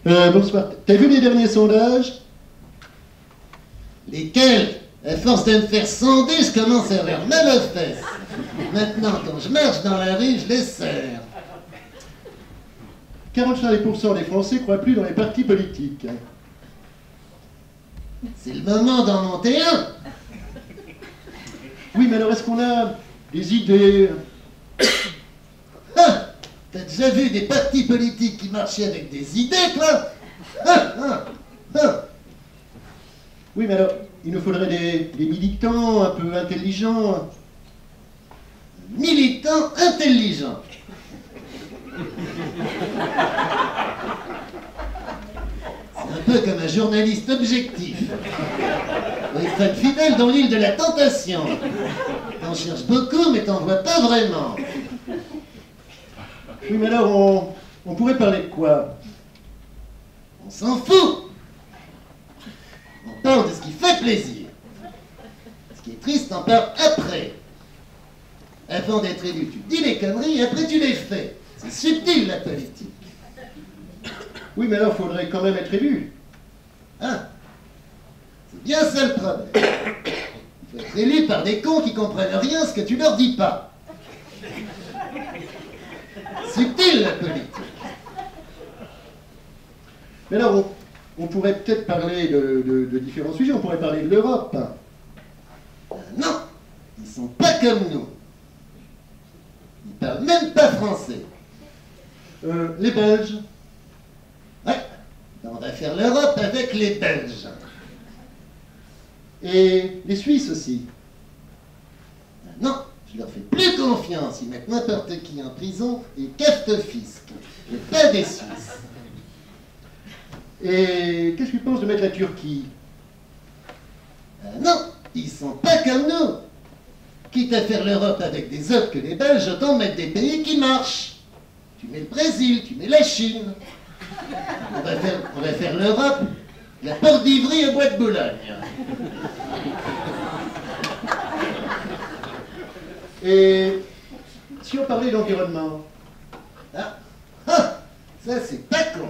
Bonsoir. T'as vu les derniers sondages? Lesquels? À force de me faire sonder, je commence à avoir mal aux fesses. Maintenant, quand je marche dans la rue, je les serre. 45% des Français croient plus dans les partis politiques. C'est le moment d'en monter un. Oui, mais alors est-ce qu'on a des idées? Ah, t'as déjà vu des partis politiques qui marchaient avec des idées, toi? Oui, mais alors, il nous faudrait des militants un peu intelligents. Militants intelligents. C'est un peu comme un journaliste objectif. Il faut être fidèle dans l'île de la tentation. T'en cherches beaucoup, mais t'en vois pas vraiment. Oui, mais alors, on pourrait parler de quoi? On s'en fout. On parle de ce qui fait plaisir. Ce qui est triste, on parle après. Avant d'être élu, tu dis les conneries et après tu les fais. C'est subtil, la politique. Oui, mais alors, il faudrait quand même être élu. Hein? C'est bien ça le problème. Il faut être élu par des cons qui comprennent rien ce que tu leur dis pas. Subtil, la politique. Mais alors, on pourrait peut-être parler de différents sujets. On pourrait parler de l'Europe. Non, ils sont pas comme nous. Ils parlent même pas français. Les Belges. Ouais, on va faire l'Europe avec les Belges. Et les Suisses aussi. Non, je leur fais plus confiance. Ils mettent n'importe qui en prison et cafent au fisc. Et pas des Suisses. Et qu'est-ce que tu penses de mettre la Turquie? Non, ils sont pas comme nous. Quitte à faire l'Europe avec des autres que les Belges, autant mettre des pays qui marchent. Tu mets le Brésil, tu mets la Chine. On va faire l'Europe, la porte d'Ivry au bois de Boulogne. Et si on parlait d'environnement? Ah, ça c'est pas con.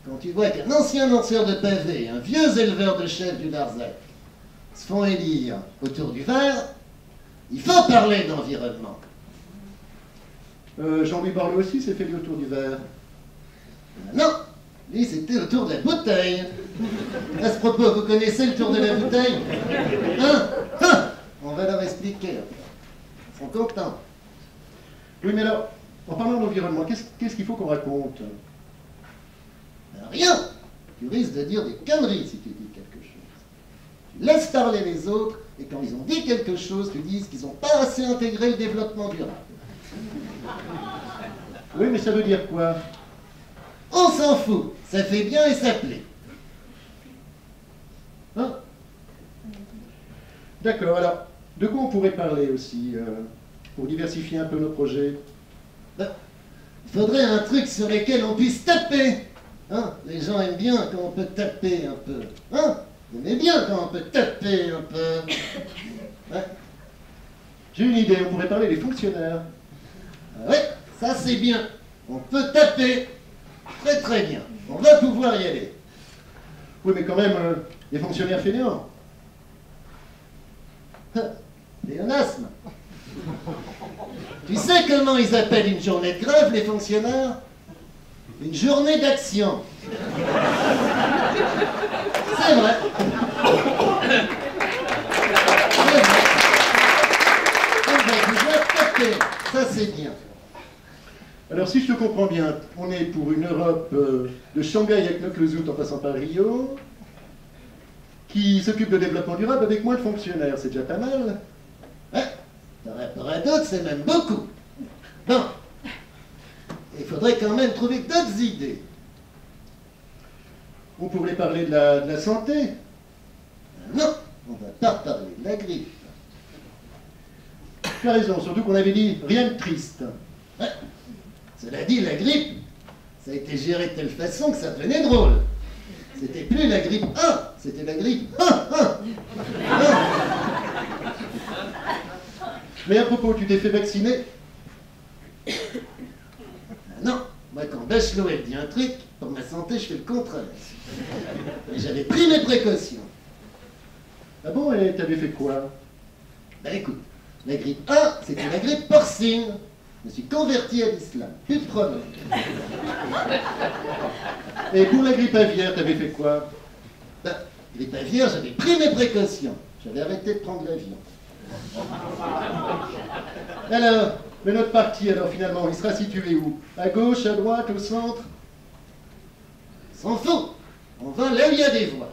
Quand tu vois qu'un ancien lanceur de pavés, un vieux éleveur de chèvres du Larzac, se font élire autour du Var, il faut parler d'environnement. Jean-Louis Borloo aussi s'est fait autour du verre. Non, lui c'était autour de la bouteille. À ce propos, vous connaissez le tour de la bouteille? On va leur expliquer. Ils sont contents. Oui, mais alors, en parlant d'environnement, qu'est-ce qu'il faut qu'on raconte? Rien. Tu risques de dire des conneries si tu dis quelque chose. Tu laisses parler les autres, et quand ils ont dit quelque chose, tu dis qu'ils n'ont pas assez intégré le développement durable. Oui, mais ça veut dire quoi? On s'en fout. Ça fait bien et ça plaît. Hein? D'accord, alors, de quoi on pourrait parler aussi, pour diversifier un peu nos projets? Il faudrait un truc sur lequel on puisse taper. Hein? Les gens aiment bien quand on peut taper un peu. Hein? Vous aimez bien quand on peut taper un peu. Ouais. J'ai une idée, on pourrait parler des fonctionnaires. Ah ouais, ça c'est bien. On peut taper. Très très bien. On va pouvoir y aller. Oui, mais quand même, les fonctionnaires fainéants. Léonasme. Tu sais comment ils appellent une journée de grève, les fonctionnaires? Une journée d'action. C'est vrai. On va pouvoir taper. Ça c'est bien. Alors, si je te comprends bien, on est pour une Europe de Shanghai avec Knock-le-Zout en passant par Rio, qui s'occupe de développement durable avec moins de fonctionnaires. C'est déjà pas mal. Ouais, par rapport à d'autres, c'est même beaucoup. Bon, il faudrait quand même trouver d'autres idées. On pourrait parler de la santé. Non, on va pas parler de la grippe. Tu as raison, surtout qu'on avait dit rien de triste. Ouais. Cela dit, la grippe, ça a été géré de telle façon que ça devenait drôle. C'était plus la grippe 1, c'était la grippe 1. Mais à propos, tu t'es fait vacciner? Non, moi quand Bachelot elle dit un truc, Pour ma santé, je fais le contraire. Mais j'avais pris mes précautions. Ah bon, et t'avais fait quoi? Ben écoute, la grippe 1, c'était la grippe porcine. Je me suis converti à l'islam. Plus de problème. Et pour la grippe aviaire, t'avais fait quoi? Ben, grippe aviaire, j'avais pris mes précautions. J'avais arrêté de prendre l'avion. Alors, mais notre parti, alors finalement, il sera situé où? À gauche, à droite, au centre? S'en fout. On va là où il y a des voies.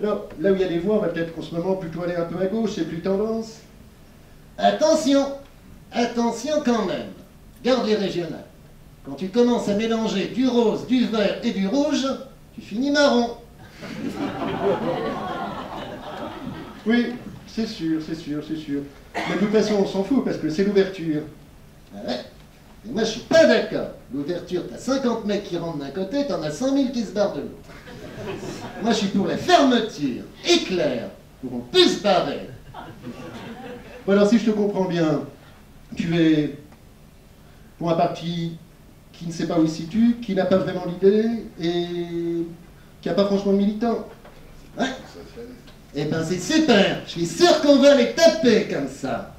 Alors, là où il y a des voies, on va peut-être en ce moment plutôt aller un peu à gauche, c'est plus tendance. Attention, attention quand même. Garde les régionales. Quand tu commences à mélanger du rose, du vert et du rouge, tu finis marron. Oui, c'est sûr, c'est sûr, c'est sûr. Mais de toute façon, on s'en fout, parce que c'est l'ouverture. Ah ouais. Et moi, je suis pas d'accord. L'ouverture, t'as 50 mecs qui rentrent d'un côté, t'en as 100 000 qui se barrent de l'autre. Moi, je suis pour la fermeture, éclair, pour qu'on puisse barrer. Bon, alors, si je te comprends bien, tu es pour un parti qui ne sait pas où il se situe, qui n'a pas vraiment l'idée, et qui n'a pas franchement de militant. Ouais. Eh ben, c'est super. Je suis sûr qu'on va les taper comme ça.